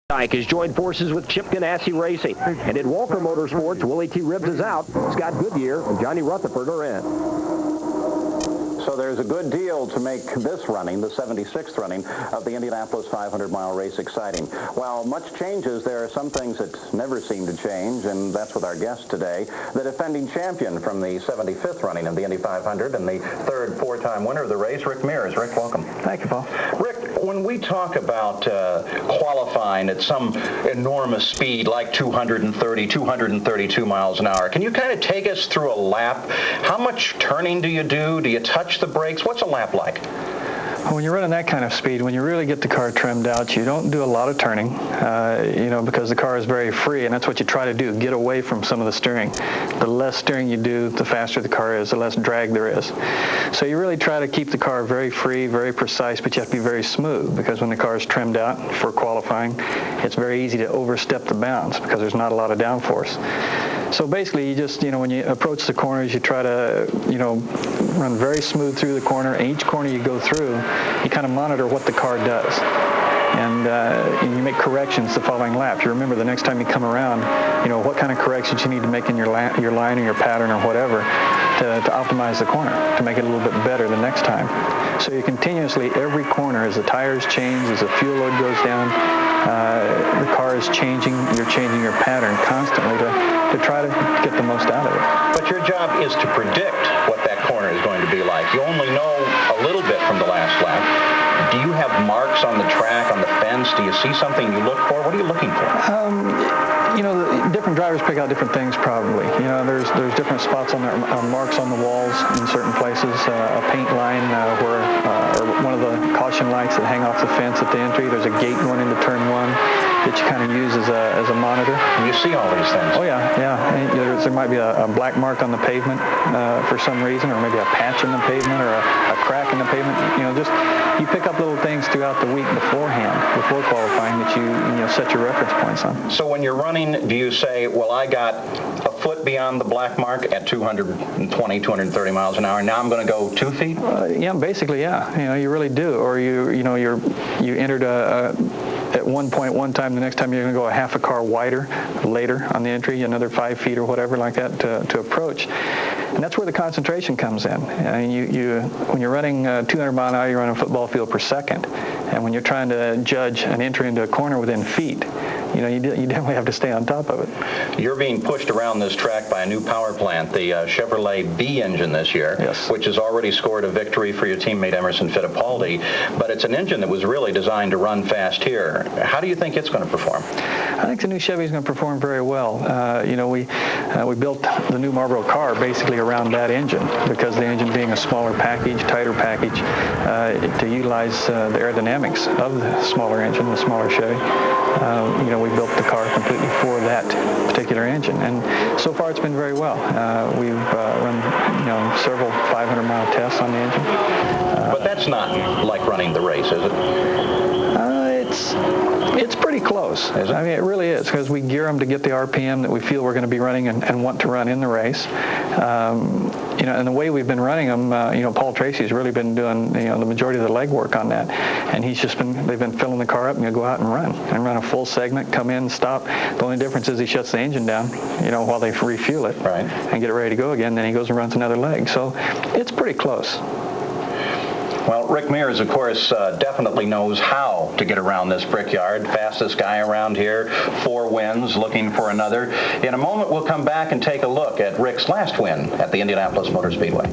Dyke has joined forces with Chip Ganassi Racing. And in Walker Motorsports, Willie T. Ribbs is out. Scott Goodyear and Johnny Rutherford are in. So there's a good deal to make this running, the 76th running of the Indianapolis 500-mile race, exciting. While much changes, there are some things that never seem to change, and that's with our guest today, the defending champion from the 75th running of the Indy 500 and the third four-time winner of the race, Rick Mears. Rick, welcome. Thank you, Paul. Rick, when we talk about qualifying at some enormous speed like 230, 232 miles an hour, can you kind of take us through a lap? How much turning do you do? Do you touch the brakes? What's a lap like? When you're running that kind of speed, when you really get the car trimmed out, you don't do a lot of turning, because the car is very free, and that's what you try to do, get away from some of the steering. The less steering you do, the faster the car is, the less drag there is. So you really try to keep the car very free, very precise, but you have to be very smooth, because when the car is trimmed out for qualifying, it's very easy to overstep the bounds because there's not a lot of downforce. So basically, you just, when you approach the corners, you try to, run very smooth through the corner. And each corner you go through, you kind of monitor what the car does. And you make corrections the following lap. You remember the next time you come around, what kind of corrections you need to make in your line or your pattern or whatever to optimize the corner, to make it a little bit better the next time. So you continuously, every corner, as the tires change, as the fuel load goes down, the car is changing, you're changing your pattern constantly to try to get the most out of it. But your job is to predict what that corner is going to be like. You only know a little bit from the last lap. Do you have marks on the track, on the fence? Do you see something you look for? What are you looking for? Different drivers pick out different things probably. There's different spots on there, marks on the walls in certain places, a paint line or one of the caution lights that hang off the fence at the entry. There's a gate going into turn one that you kind of use as a monitor. You see all these things? Oh, yeah. And there might be a black mark on the pavement for some reason, or maybe a patch in the pavement or a crack in the pavement. You pick up little things throughout the week beforehand, before qualifying, that you set your reference points on. So when you're running, do you say, well, I got a foot beyond the black mark at 220, 230 miles an hour, now I'm going to go 2 feet? Yeah, basically, yeah. You really do. Or you entered at one time, the next time you're going to go a half a car wider later on the entry, another 5 feet or whatever like that to approach. And that's where the concentration comes in. When you're running 200 mile an hour, you're running a football field per second. And when you're trying to judge an entry into a corner within feet, you definitely have to stay on top of it. You're being pushed around this track by a new power plant, the Chevrolet B engine this year, yes, which has already scored a victory for your teammate Emerson Fittipaldi. But it's an engine that was really designed to run fast here. How do you think it's going to perform? I think the new Chevy is going to perform very well. We built the new Marlboro car basically around that engine, because the engine being a smaller package, tighter package, to utilize the aerodynamics of the smaller engine, the smaller Chevy. We built the car completely for that particular engine, and so far it's been very well. We've run several 500-mile tests on the engine. But that's not like running the race, is it? It's pretty close. Is it? I mean, it really is, because we gear them to get the RPM that we feel we're going to be running and want to run in the race. And the way we've been running them, Paul Tracy's really been doing, the majority of the legwork on that. And they've been filling the car up, and he'll go out and run a full segment, come in, stop. The only difference is he shuts the engine down, while they refuel it, right, and get it ready to go again. Then he goes and runs another leg. So it's pretty close. Well, Rick Mears, of course, definitely knows how to get around this brickyard. Fastest guy around here, 4 wins, looking for another. In a moment, we'll come back and take a look at Rick's last win at the Indianapolis Motor Speedway.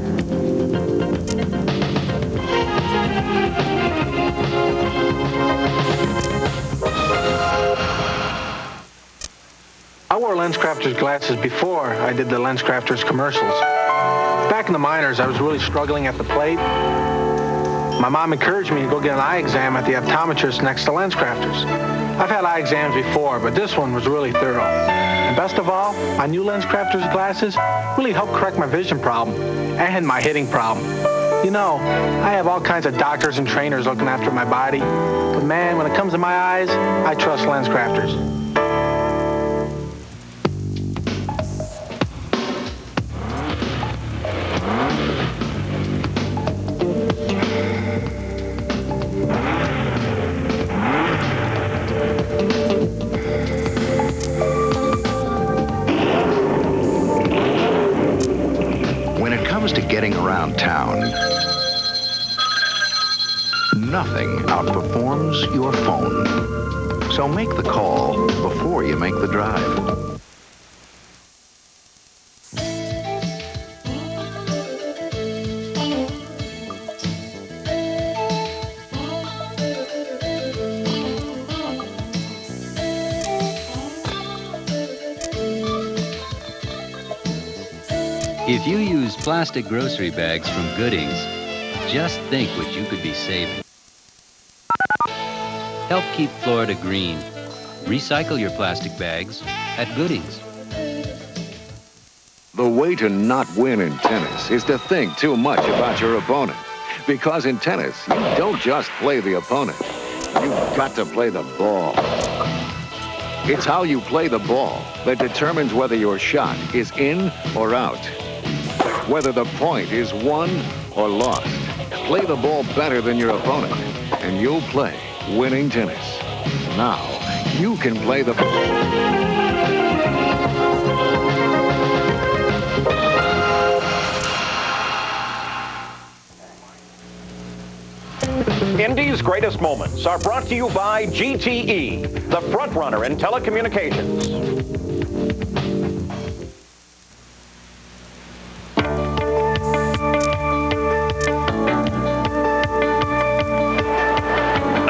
I wore LensCrafters glasses before I did the LensCrafters commercials. Back in the minors, I was really struggling at the plate. My mom encouraged me to go get an eye exam at the optometrist next to LensCrafters. I've had eye exams before, but this one was really thorough. And best of all, my new LensCrafters glasses really helped correct my vision problem and my hitting problem. I have all kinds of doctors and trainers looking after my body, but man, when it comes to my eyes, I trust LensCrafters. getting around town, nothing outperforms your phone. So make the call before you make the drive. If you use plastic grocery bags from Goodings, just think what you could be saving. Help keep Florida green. Recycle your plastic bags at Goodings. The way to not win in tennis is to think too much about your opponent. Because in tennis, you don't just play the opponent. You've got to play the ball. It's how you play the ball that determines whether your shot is in or out. Whether the point is won or lost. Play the ball better than your opponent, and you'll play winning tennis. Now, you can play the ball. Indy's greatest moments are brought to you by GTE, the front runner in telecommunications.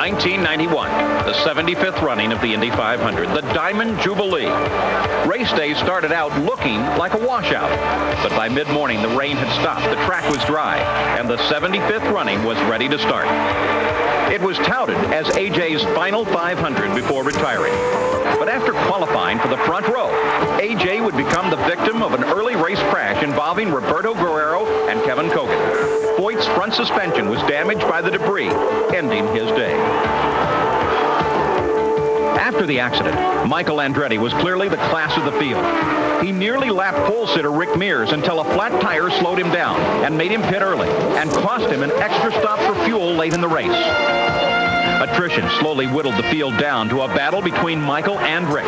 1991, the 75th running of the Indy 500, the Diamond Jubilee. Race day started out looking like a washout, but by mid-morning the rain had stopped, the track was dry, and the 75th running was ready to start. It was touted as AJ's final 500 before retiring. But after qualifying for the front row, AJ would become the victim of an early race crash involving Roberto Guerrero and Kevin Kogan. Foyt's front suspension was damaged by the debris, ending his day. After the accident, Michael Andretti was clearly the class of the field. He nearly lapped pole sitter Rick Mears until a flat tire slowed him down and made him pit early and cost him an extra stop for fuel late in the race. Attrition slowly whittled the field down to a battle between Michael and Rick.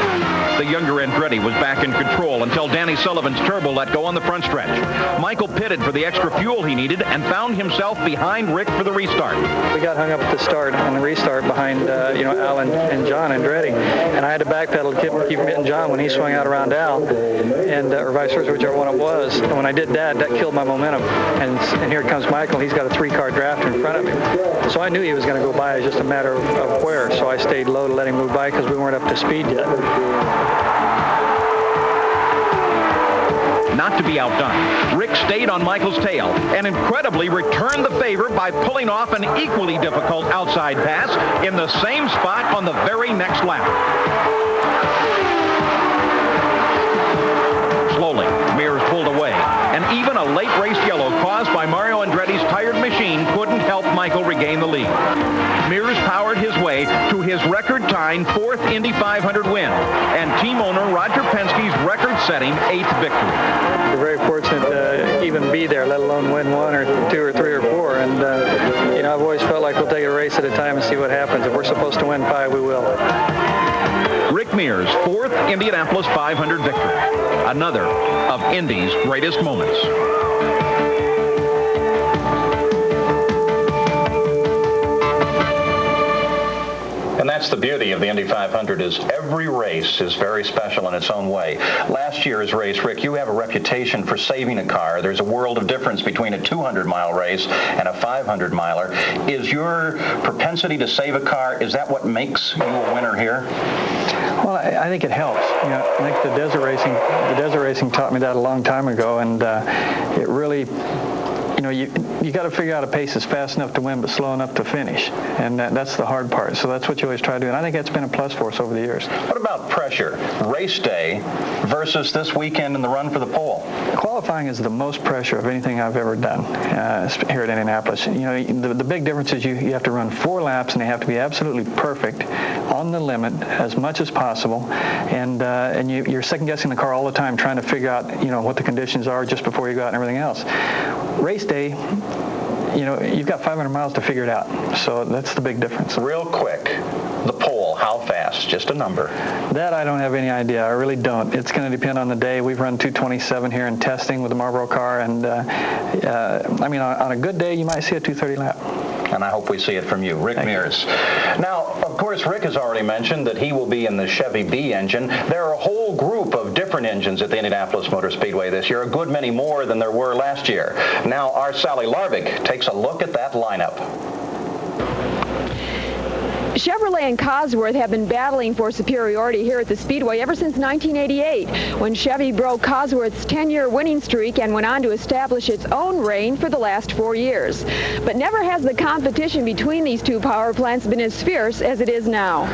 The younger Andretti was back in control until Danny Sullivan's turbo let go on the front stretch. Michael pitted for the extra fuel he needed and found himself behind Rick for the restart. We got hung up at the start on the restart behind Al and John Andretti, and I had to backpedal to keep hitting John when he swung out around Al, and or vice versa, whichever one it was. And when I did that, that killed my momentum. And here comes Michael. He's got a 3-car draft in front of him, so I knew he was going to go by. It's just a matter of where. So I stayed low to let him move by because we weren't up to speed yet. Not to be outdone, Rick stayed on Michael's tail and incredibly returned the favor by pulling off an equally difficult outside pass in the same spot on the very next lap. Slowly, Mears pulled away, and even a late race yellow caused by Mario Andretti's tired machine couldn't help Michael regain the lead. Mears powered his way to his record-tying 4th Indy 500 win and team owner Roger Penske's record-setting 8th victory. We're very fortunate to even be there, let alone win 1 or 2 or 3 or 4. And I've always felt like we'll take a race at a time and see what happens. If we're supposed to win 5, we will. Rick Mears' 4th Indianapolis 500 victory. Another of Indy's greatest moments. And that's the beauty of the Indy 500 is every race is very special in its own way. Last year's race, Rick, you have a reputation for saving a car. There's a world of difference between a 200-mile race and a 500-miler. Is your propensity to save a car, is that what makes you a winner here? Well, I think it helps. I think the desert racing taught me that a long time ago, and it really, you got to figure out a pace that's fast enough to win but slow enough to finish, and that's the hard part. So that's what you always try to do, and I think that's been a plus for us over the years. What about pressure? Race day versus this weekend in the run for the pole? Qualifying is the most pressure of anything I've ever done here at Indianapolis. The big difference is you have to run 4 laps, and they have to be absolutely perfect, on the limit as much as possible, and you're second-guessing the car all the time, trying to figure out what the conditions are just before you go out and everything else. Race day, you've got 500 miles to figure it out, so that's the big difference. Real quick, the pole, how fast? guess, just a number? That I don't have any idea. I really don't. It's going to depend on the day. We've run 227 here in testing with the Marlboro car, and I mean, on a good day, you might see a 230 lap. And I hope we see it from you, Rick Mears. Now, of course, Rick has already mentioned that he will be in the Chevy B engine. There are a whole group of different engines at the Indianapolis Motor Speedway this year, a good many more than there were last year. Now, our Sally Larvik takes a look at that lineup. Chevrolet and Cosworth have been battling for superiority here at the Speedway ever since 1988, when Chevy broke Cosworth's 10-year winning streak and went on to establish its own reign for the last 4 years. But never has the competition between these two power plants been as fierce as it is now.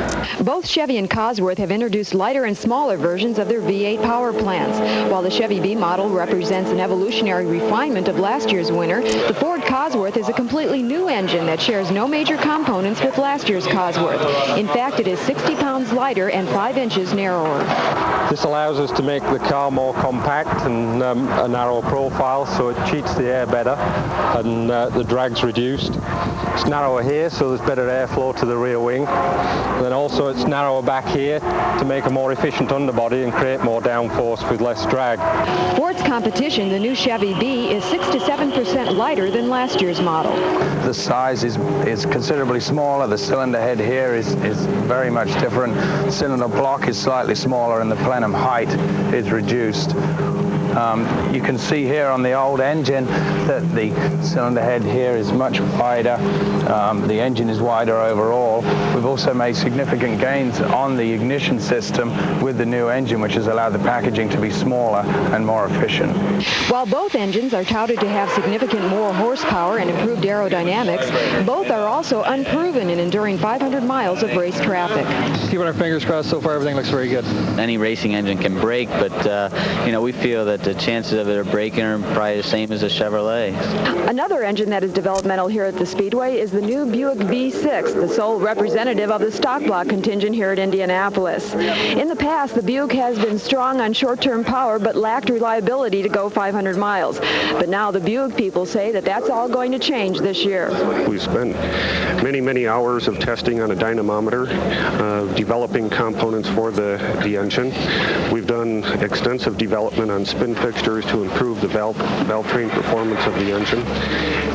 Both Chevy and Cosworth have introduced lighter and smaller versions of their V8 power plants. While the Chevy B model represents an evolutionary refinement of last year's winner, the Ford Cosworth is a completely new engine that shares no major components with last year's Cosworth. In fact, it is 60 pounds lighter and 5 inches narrower. This allows us to make the car more compact and a narrow profile, so it cheats the air better and the drag's reduced. It's narrower here, so there's better airflow to the rear wing. And then also it's narrower back here to make a more efficient underbody and create more downforce with less drag. Ford's competition, the new Chevy B, is 6 to 7% lighter than last year's model. The size is considerably smaller. The cylinder head here is very much different. The cylinder block is slightly smaller and the plenum height is reduced. You can see here on the old engine that the cylinder head here is much wider. The engine is wider overall. We've also made significant gains on the ignition system with the new engine, which has allowed the packaging to be smaller and more efficient. While both engines are touted to have significant more horsepower and improved aerodynamics, both are also unproven in enduring 500 miles of race traffic. Keeping our fingers crossed, so far everything looks very good. Any racing engine can break, but you know, we feel that the chances of it breaking are probably the same as a Chevrolet. Another engine that is developmental here at the Speedway is the new Buick V6, the sole representative of the stock block contingent here at Indianapolis. In the past, the Buick has been strong on short-term power but lacked reliability to go 500 miles. But now the Buick people say that that's all going to change this year. We spent many hours of testing on a dynamometer, developing components for the engine. We've done extensive development on spin fixtures to improve the valve train performance of the engine.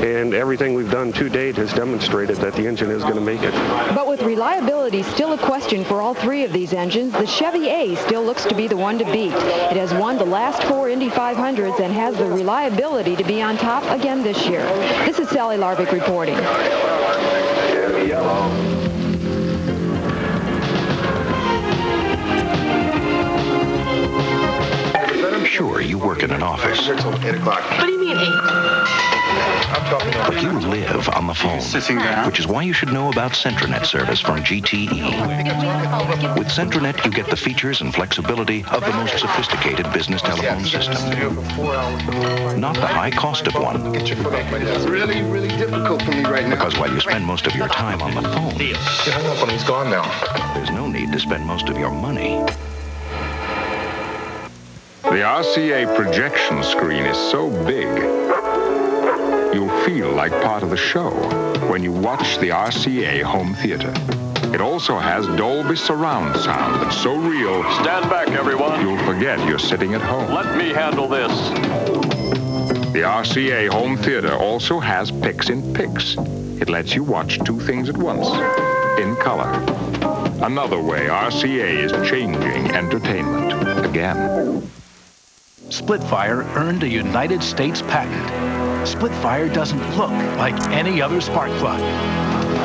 And everything we've done to date has demonstrated that the engine is going to make it. But with reliability still a question for all three of these engines, the Chevy A still looks to be the one to beat. It has won the last 4 Indy 500s and has the reliability to be on top again this year. This is Sally Larvik reporting. Sure, you work in an office. What do you mean 8? But you live on the phone, which is why you should know about Centranet service from GTE. With Centranet, you get the features and flexibility of the most sophisticated business telephone system. Not the high cost of one. It's really difficult for me right now. Because while you spend most of your time on the phone, He hung up on him. He's gone now. there's no need to spend most of your money. The RCA projection screen is so big, you'll feel like part of the show when you watch the RCA home theater. It also has Dolby surround sound that's so real. Stand back, everyone. You'll forget you're sitting at home. Let me handle this. The RCA home theater also has Pix in Pix. It lets you watch 2 things at once, in color. Another way RCA is changing entertainment again. Splitfire earned a United States patent. Splitfire doesn't look like any other spark plug.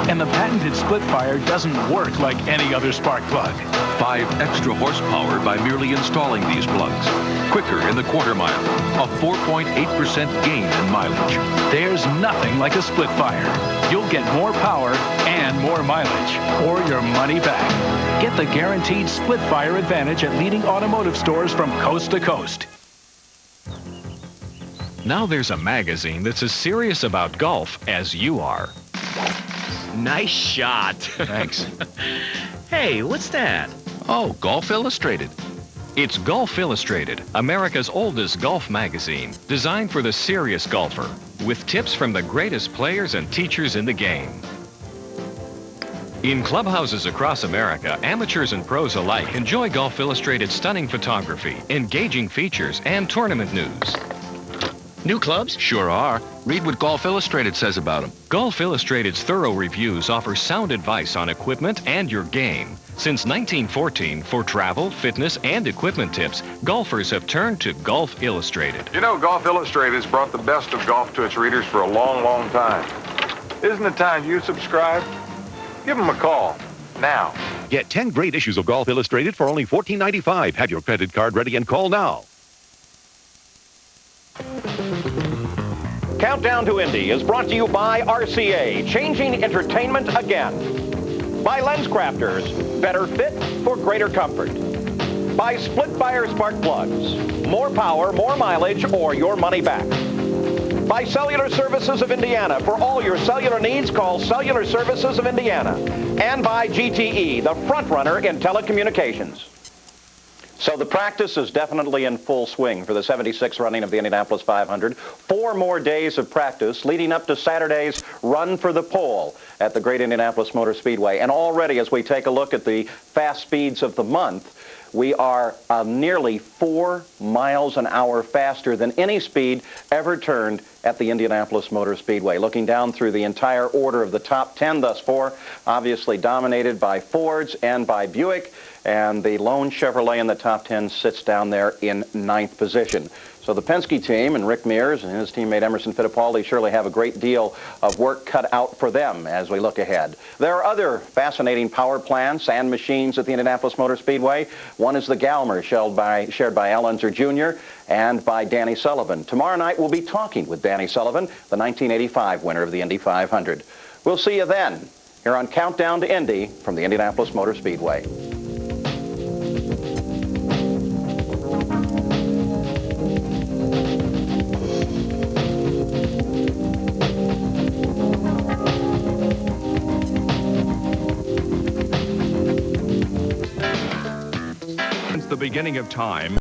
And the patented Splitfire doesn't work like any other spark plug. 5 extra horsepower by merely installing these plugs. Quicker in the quarter mile. A 4.8% gain in mileage. There's nothing like a Splitfire. You'll get more power and more mileage, or your money back. Get the guaranteed Splitfire advantage at leading automotive stores from coast to coast. Now there's a magazine that's as serious about golf as you are. Nice shot. Thanks. Hey, what's that? Oh, Golf Illustrated. It's Golf Illustrated, America's oldest golf magazine, designed for the serious golfer, with tips from the greatest players and teachers in the game. In clubhouses across America, amateurs and pros alike enjoy Golf Illustrated's stunning photography, engaging features, and tournament news. New clubs? Sure are. Read what Golf Illustrated says about them. Golf Illustrated's thorough reviews offer sound advice on equipment and your game. Since 1914, for travel, fitness, and equipment tips, golfers have turned to Golf Illustrated. You know, Golf Illustrated has brought the best of golf to its readers for a long, long time. Isn't it time you subscribe? Give them a call now. Get 10 great issues of Golf Illustrated for only $14.95. Have your credit card ready and call now. Countdown to Indy is brought to you by RCA, changing entertainment again. By Lens Crafters, better fit for greater comfort. By Split Fire Spark Plugs, more power, more mileage, or your money back. By Cellular Services of Indiana, for all your cellular needs, call Cellular Services of Indiana. And by GTE, the front runner in telecommunications. So the practice is definitely in full swing for the 76th running of the Indianapolis 500. 4 more days of practice leading up to Saturday's Run for the Pole at the Great Indianapolis Motor Speedway. And already, as we take a look at the fast speeds of the month, we are nearly 4 miles an hour faster than any speed ever turned at the Indianapolis Motor Speedway. Looking down through the entire order of the top 10 thus far, obviously dominated by Fords and by Buick, and the lone Chevrolet in the top 10 sits down there in 9th position. So the Penske team and Rick Mears and his teammate Emerson Fittipaldi surely have a great deal of work cut out for them as we look ahead. There are other fascinating power plants and machines at the Indianapolis Motor Speedway. One is the Galmer, shared by Al Unser Jr. and by Danny Sullivan. Tomorrow night we'll be talking with Danny Sullivan, the 1985 winner of the Indy 500. We'll see you then here on Countdown to Indy from the Indianapolis Motor Speedway. Since the beginning of time,